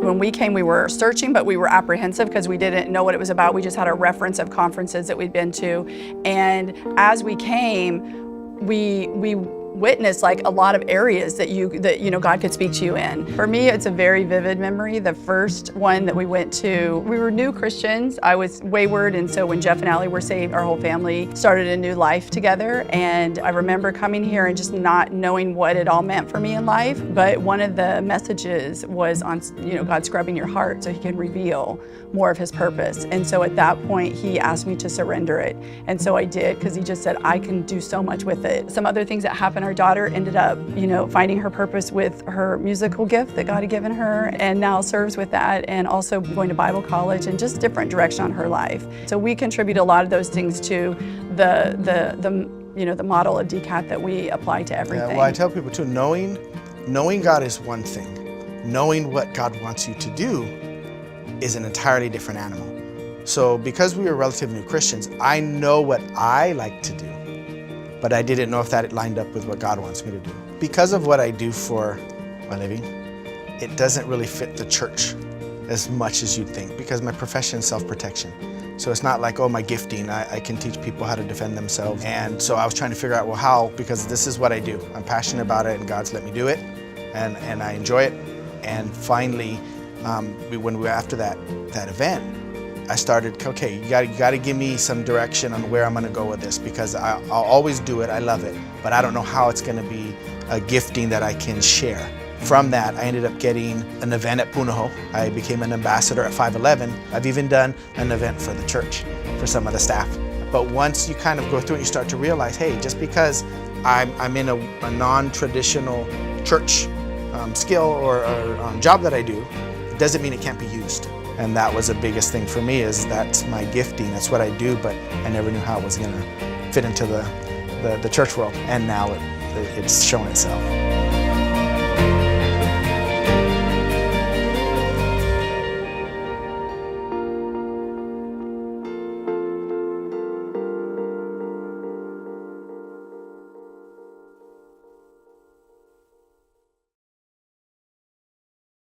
When we came, we were searching, but we were apprehensive because we didn't know what it was about. We just had a reference of conferences that we'd been to. And as we came, we witnessed like a lot of areas that God could speak to you in. For me, it's a very vivid memory. The first one that we went to, we were new Christians. I was wayward, and so when Jeff and Allie were saved, our whole family started a new life together. And I remember coming here and just not knowing what it all meant for me in life. But one of the messages was on, God scrubbing your heart so He can reveal more of His purpose. And so at that point, He asked me to surrender it. And so I did, because He just said, I can do so much with it. Some other things that happened, our daughter ended up, finding her purpose with her musical gift that God had given her, and now serves with that, and also going to Bible college and just different direction on her life. So we contribute a lot of those things to the model of DCAT that we apply to everything. Yeah, well, I tell people too, knowing God is one thing. Knowing what God wants you to do is an entirely different animal. So because we were relatively new Christians, I know what I like to do, but I didn't know if that lined up with what God wants me to do. Because of what I do for my living, it doesn't really fit the church as much as you'd think, because my profession is self-protection. So it's not like, oh, my gifting, I can teach people how to defend themselves. And so I was trying to figure out, well, how, because this is what I do. I'm passionate about it, and God's let me do it, and I enjoy it. And finally, when we were after that event, I started, okay, you got to give me some direction on where I'm going to go with this, because I'll always do it, I love it, but I don't know how it's going to be a gifting that I can share. From that, I ended up getting an event at Punahou. I became an ambassador at 511. I've even done an event for the church, for some of the staff. But once you kind of go through it, you start to realize, hey, just because I'm in a non-traditional church skill or job that I do, doesn't mean it can't be used. And that was the biggest thing for me, is that's my gifting, that's what I do, but I never knew how it was gonna fit into the church world. And now it's shown itself.